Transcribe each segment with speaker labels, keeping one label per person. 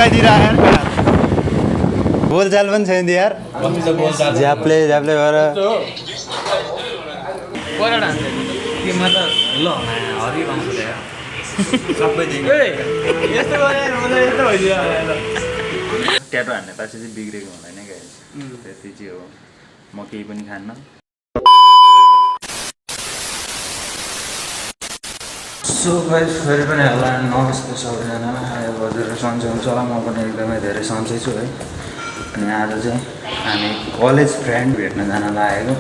Speaker 1: लगाइदिइरह यार बोलचाल पनि छैन यार झ्याप्ले झ्याप्ले भएर ट्याटो हान्ने पासे चाहिँ बिग्रेको हुँदैन क्या त्यति चाहिँ हो म केही पनि खान्न सो गाइस फेरि पनि होला नमस्ते सबैजनालाई हजुर सन्चै हुन्छ होला म पनि एकदमै धेरै सन्चै छु है अनि आज चाहिँ हामी कलेज फ्रेन्ड भेट्न जान लागेको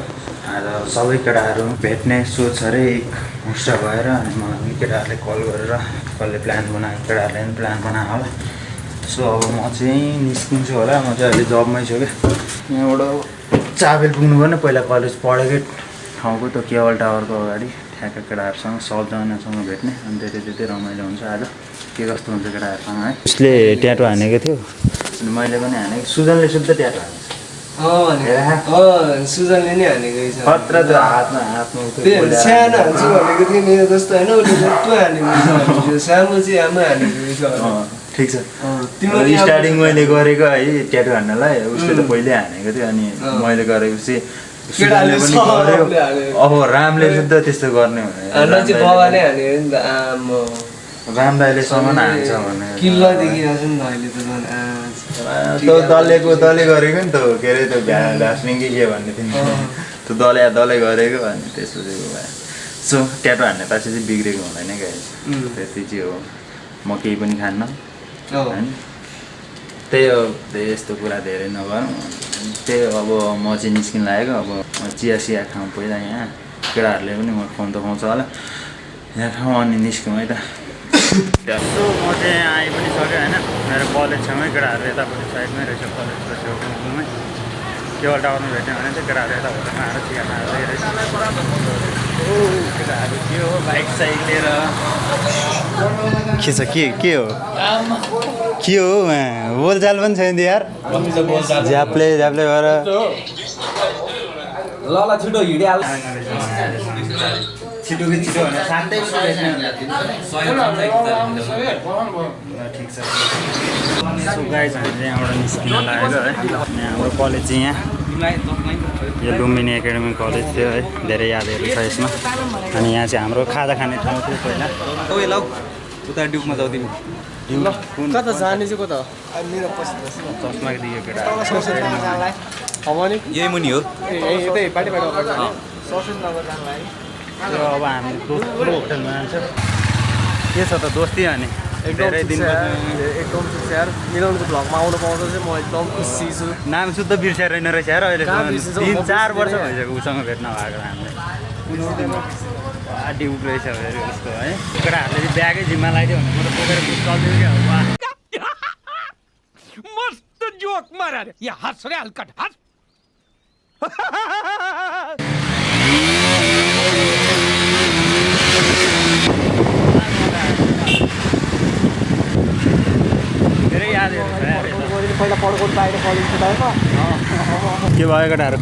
Speaker 1: आज सबै केटाहरू भेट्ने सोच अरे एक हुस्टा भएर अनि मलाई केटाहरूले कल गरेर कसले प्लान बनायो केटाहरूले पनि प्लान बनायो होला सो अब म चाहिँ निस्किन्छु होला म चाहिँ अहिले जबमै छु क्या यहाँबाट चाबेल पुग्नुपर्ने पहिला कलेज पढेकै ठाउँको त्यो केवल टावरको अगाडि ठ्याक्क केटाहरूसँग सबजनासँग भेट्ने अनि त्यति रमाइलो हुन्छ आज के कस्तो हुन्छ केटाहरूसँग है उसले ट्याटो हानेको थियो अनि मैले पनि हानेको सुजनले शुद्ध ट्याटो हानेको
Speaker 2: सुजनले नै हानेको
Speaker 1: खतरा त्यो हातमा
Speaker 2: सानो हान्छु भनेको थियो मेरो जस्तो होइन उसले त्यो हानेको सानो चाहिँ आमा हानेको
Speaker 1: ठिक छ तिम्रो स्टार्टिङ मैले गरेको है ट्याटो हान्नलाई उसले त पहिल्यै हानेको थियो अनि मैले गरेपछि सुजनले पनि गर्यो अब रामले शुद्ध त्यस्तो गर्ने
Speaker 2: बाबाले हानेको नि त आमा
Speaker 1: राम दाइलेसम्म हान्छ भने
Speaker 2: किल्ला देखिरहेको छ नि अहिले त
Speaker 1: दले गरेको नि त के अरे त्यो ढास्लिङ कि के भन्ने थियो त्यो दले गरेको अनि त्यसपछि भयो सो ट्याटो हान्ने पासे चाहिँ बिग्रेको हुँदैन क्या त्यति चाहिँ हो म केही पनि खान्न होइन त्यही हो यस्तो कुरा धेरै नगरौँ त्यही अब म चाहिँ निस्किन लागेको अब चिया सिया खाउँ पहिला यहाँ केटाहरूले पनि म फोन त पाउँछ होला यहाँ ठाउँ अनि निस्क्यौँ है त सो म चाहिँ आइ पनि सक्यो होइन मेरो कलेज छेउमै केटाहरू यतापट्टि साइडमै रहेछ कलेजको छेउमै केवल टावरमा भेट्यो भने चाहिँ केटाहरू यतापट्टि आएर चिया खाएर रहेछ केटाहरू के हो बाइक साइक लिएर के छ के हो बोलचाल पनि छैन यार झ्याप्ले भएर
Speaker 2: ल छिटो हिँडिहाल्छ
Speaker 1: छिटो भने शान्तै ठिक छ सो गाइज हामी चाहिँ यहाँबाट निस्किन लागेको है हाम्रो कलेज चाहिँ यहाँ यो लुम्बिनी एकाडेमी कलेज थियो है धेरै यादहरू छ यसमा अनि यहाँ चाहिँ हाम्रो खाजा खाने ठाउँ थियो पहिला
Speaker 2: उता ड्युकमा जाऊ तिमी कता जाने चाहिँ कता
Speaker 1: चस्मा दियो केटा
Speaker 2: यही मुनि हो
Speaker 1: अब हामी दोस्रो होटलमा जान्छ के छ त दोस्ती अनि धेरै दिन
Speaker 2: एकदम खुसी यार मिलाउनुको भ्लगमा आउनु पाउँदा चाहिँ म एकदम खुसी छु
Speaker 1: नाम शुद्ध बिर्सेर रहेन रहेछ यार अहिले 3-4 वर्ष भइसक्यो उसँग भेट्न भएको हामीले ड्युक रहेछ उसको है केटाहरूले चाहिँ ब्यागै जिम्मा लगाइदियो भने म त बोकेर चल्दियो क्या
Speaker 3: मस्त जोक मारा रे या हंस रे हल्कट हंस
Speaker 1: धेरै यादहरू
Speaker 2: पहिला पढ्को बाहिर कलेज छुट्याएको
Speaker 1: के भयो केटाहरू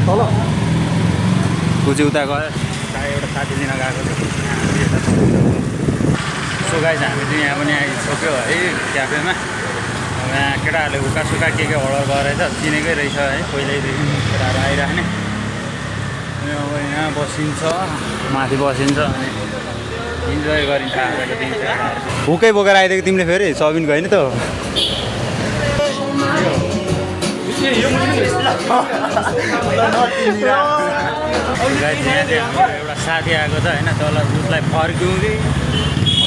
Speaker 2: तल
Speaker 1: कुची उता गयो एउटा साथी दिन गएको थियो सो गाइस हामी चाहिँ यहाँ पनि आइसक्यो है क्याफेमा यहाँ केटाहरूले उका सुका के अर्डर गरेछ चिनेकै रहेछ है पहिल्यैदेखि केटाहरू आइराख्ने अनि अब यहाँ बसिन्छ माथि बसिन्छ अनि इन्जोय गरिन्छ आएको दिन्छ भुकै बोकेर आइदिएको तिमीले फेरि सबिन होइन त एउटा साथी आएको छ होइन तल उसलाई फर्क्यौँ कि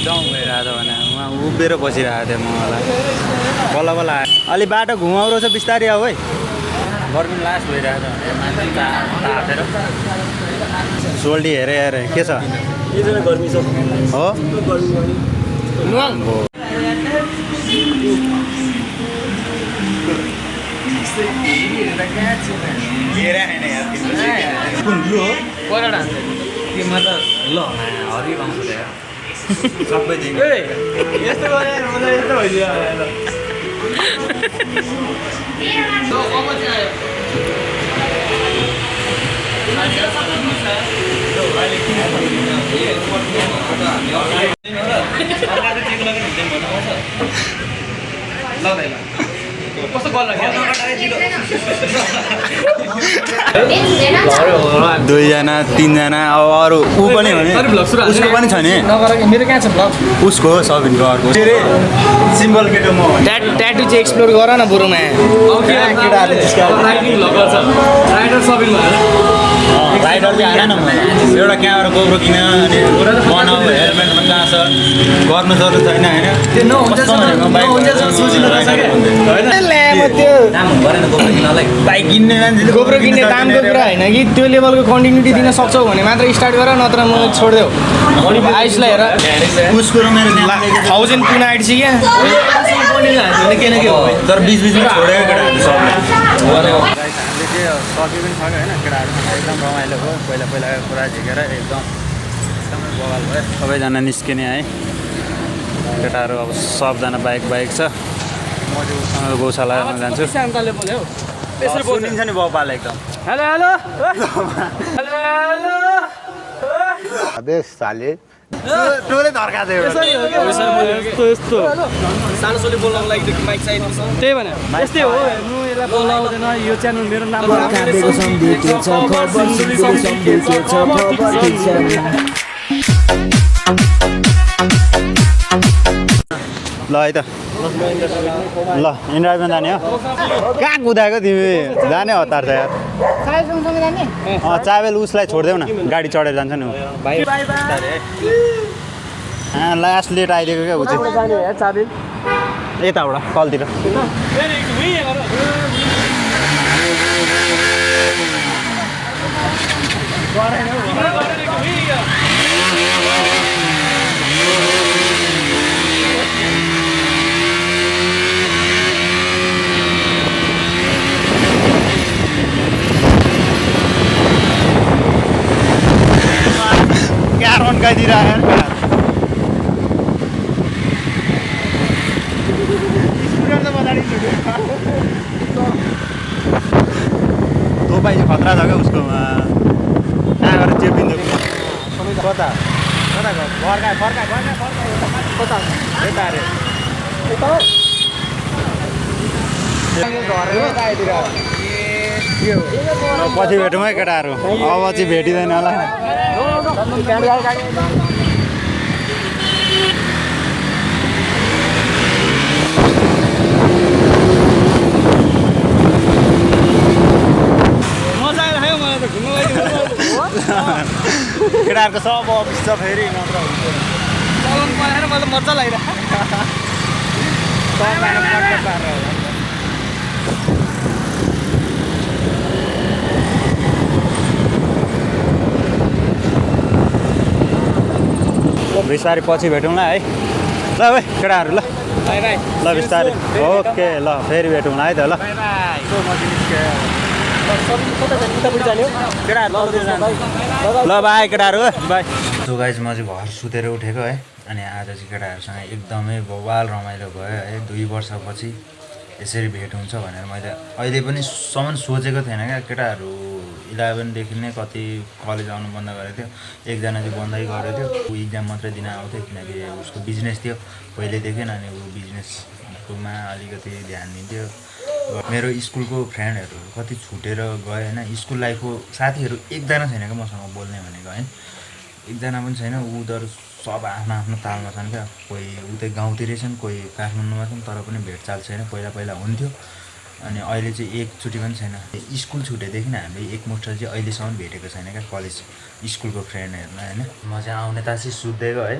Speaker 1: जाउँ भइरहेको छ भने उहाँ उभिएर बसिरहेको थियो मलाई बल्ल आयो अलि बाटो घुमाउरो छ बिस्तारै आऊ है गर्मी लास्ट भइरहेको छ मान्छे तातेर सोल्टी हेरे के छ
Speaker 2: गर्मी छ
Speaker 1: हो कुन ब्लू हो
Speaker 2: कता तिमीमा त ल हरि पाउँछ
Speaker 1: सबै दिन
Speaker 2: यस्तो गरे मलाई यस्तो भइदियो
Speaker 1: दुईजना तीनजना अब अरू ऊ पनि हो नि उसको पनि छ नि
Speaker 4: मेरो कहाँ छ ब्लग
Speaker 1: उसको सबिनको अर्को सिम्पल केटो म
Speaker 4: ट्याटु चाहिँ एक्सप्लोर गर न बरुमा
Speaker 1: राइडर चाहिँ आएन न मलाई एउटा क्यामेरा गोब्रो किन अनि बनाऊ हेलमेट पनि कहाँ छ गर्नु जरुरत छैन होइन बाइक किन्ने मान्छेले
Speaker 4: गोब्रो किन्ने दामको कुरा होइन कि त्यो लेभलको कन्टिन्युटी दिन सक्छौ भने मात्र स्टार्ट गर नत्र म छोडिदेऊ आयुषलाई हेर
Speaker 1: उसको र मेरो
Speaker 4: 1000 पुन आइसक्यो
Speaker 1: तर बिच बिचमा छोडेको केटाहरू सबले हामीले चाहिँ सकि पनि सक्यो होइन केटाहरूसँग एकदम रमाइलो भयो पहिला पहिलाको कुरा झिकेर एकदमै बवाल भयो सबैजना निस्किने है केटाहरू अब सबजना बाइक छ म चाहिँ उसँग गौशालामा जान्छु सुनिन्छ नि बाउपाल एकदम
Speaker 4: हेलो
Speaker 1: अबे साले टोले धर्का थियो
Speaker 4: यस्तो सानो सोले बोल्नको लागि माइक चाहिन्छ त्यही भने यस्तै हो हेर्नु यसलाई बोलाउँदैन यो च्यानल मेरो नाम
Speaker 1: ल है त ल इन्ड्राइभमा जाने हो कहाँ कुदाएको तिमी जाने हतार छ यार चाबेल उसलाई छोडिदेऊ न गाडी चढेर जान्छ नि लास्ट लेट आइदिएको क्या ऊ चाहिँ यताबाट कलतिर क्या रन्काइदिरहेको तपाईँ खतरा छ क्या उसकोमा कहाँ गएर चेपिन्छ कता पछि भेटौँ है केटाहरू अब चाहिँ भेटिँदैन होला केटाहरूको सब अफिस छ फेरि नत्र
Speaker 4: मलाई मजा लागिरहेको
Speaker 1: बिस्तारै पछि भेटौँला है ल है केटाहरू ल ल बिस्तारै ओके ल फेरि भेटौँला है त ल ल बाई केटाहरू बाई सो गाइज म चाहिँ घर सुतेर उठेको है अनि आज चाहिँ केटाहरूसँग एकदमै बवाल रमाइलो भयो है 2 वर्षपछि यसरी भेट हुन्छ भनेर मैले अहिले पनि सम्म सोचेको थिएन क्या केटाहरू 11देखि नै कति कलेज आउनु बन्द गरेको थियो एकजना चाहिँ बन्दै गरेको थियो ऊ इक्जाम मात्रै दिन आउँथ्यो किनकि उसको बिजनेस थियो पहिल्यैदेखि अनि ऊ बिजनेसकोमा अलिकति ध्यान दिन्थ्यो मेरो स्कुलको फ्रेन्डहरू कति छुटेर गयो होइन स्कुल लाइफको साथीहरू एकजना छैन क्या मसँग बोल्ने भनेको है एकजना पनि छैन उनीहरू सब आफ्नो आफ्नो तालमा छन् क्या कोही उतै गाउँतिरै छन् कोही काठमाडौँमा छन् तर पनि भेटचाल छैन पहिला पहिला हुन्थ्यो अनि अहिले चाहिँ एकचोटि पनि छैन स्कुल छुटेदेखि हामीले एकमुष्ट चाहिँ अहिलेसम्म भेटेको छैन क्या कलेज स्कुलको फ्रेन्डहरूलाई होइन म चाहिँ आउने तासी सुत्दिएको है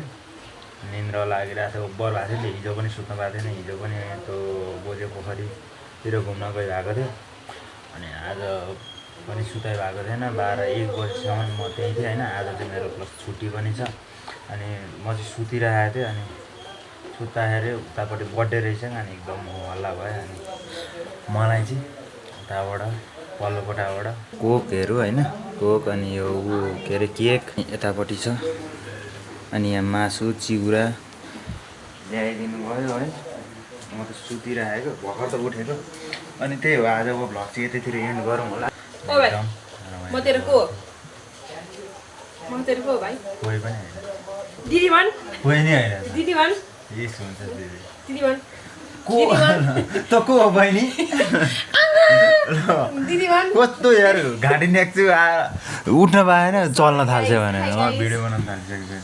Speaker 1: निन्द्रा लागिरहेको थियो ओभर भएको थियो हिजो पनि सुत्नु पाएको थिएन हिजो पनि त्यो बोजे पोखरीतिर घुम्न गइरहेको थियो अनि आज पनि सुताइ भएको थिएन 12-1 बजीसम्म म त्यहीँ थिएँ होइन आज चाहिँ मेरो प्लस छुट्टी पनि छ अनि म चाहिँ सुतिरहेको थिएँ अनि सुत्दाखेरि उतापट्टि बर्थडे रहेछ अनि एकदम हल्ला भयो अनि मलाई चाहिँ उताबाट पल्लो कोठाबाट कोकहरू होइन कोक अनि यो के अरे केक यतापट्टि छ अनि यहाँ मासु चिउरा ल्याइदिनु भयो है म त सुतिरहेको भर्खर त उठेको अनि त्यही हो आजको भ्लग चाहिँ यतैतिर एन्ड गरौँ होला
Speaker 5: म तेरो को भाइ
Speaker 1: कोही पनि होइन
Speaker 5: दिदी भन्
Speaker 1: कोही नै होइन
Speaker 5: दिदी भन्
Speaker 1: यस हुन्छ दिदी
Speaker 5: दिदी भन्
Speaker 1: को त को हो बहिनी
Speaker 5: दिदी भन्
Speaker 1: कस्तो यार घाँटी न्याक्छु उठ्न पाएन चल्न थाल्छ भने भिडियो बनाउन थालिसकेको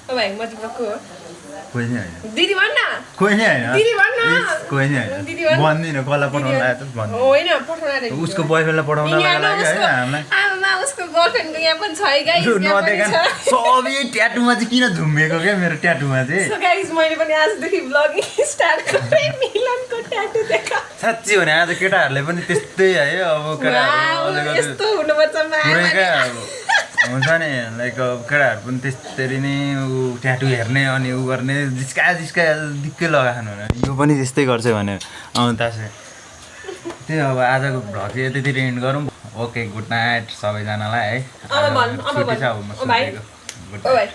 Speaker 5: ओ भाइ म तिम्रो को हो
Speaker 1: कोही नै होइन
Speaker 5: दिदी भन् न
Speaker 1: कोही नै होइन
Speaker 5: दिदी भन् न
Speaker 1: कोही नै
Speaker 5: दिदी
Speaker 1: होइन
Speaker 5: भन्
Speaker 1: भन्दिनँ कसलाई पठाउन लाग्यो त भन्नु
Speaker 5: होइन पठाउन आएर
Speaker 1: उसको बोयफ्रेन्डलाई पठाउन लाग्यो है हामीलाई
Speaker 5: आमामा उसको गर्लफ्रेन्डको यहाँ पनि छ है गाइस
Speaker 1: नदेखा सबै ट्याटुमा चाहिँ किन झुम्बिएको क्या मेरो ट्याटुमा चाहिँ
Speaker 5: सो गाइस मैले पनि आजदेखि ब्लगिङ स्टार्ट गरेँ मिलनको ट्याटु देखा
Speaker 1: साँच्ची भने आज केटाहरूले पनि त्यस्तै है अब केटाहरू
Speaker 5: यस्तो हुनुपर्छ
Speaker 1: पुरैका हुन्छ नि लाइक केटाहरू पनि त्यसरी नै ऊ ट्याटु हेर्ने अनि ऊ गर्ने जिस्का दिक्कै लगाखानु यो पनि त्यस्तै गर्छ भने तासे त्यही अब आजको भ्लग चाहिँ यतितिर एन्ड गरौँ ओके गुड नाइट सबैजनालाई है
Speaker 5: अब भन् अब
Speaker 1: छुट्टी छ अब म
Speaker 5: भन् ओ भाइ
Speaker 1: सुतेको। गुड
Speaker 5: ओ भाइ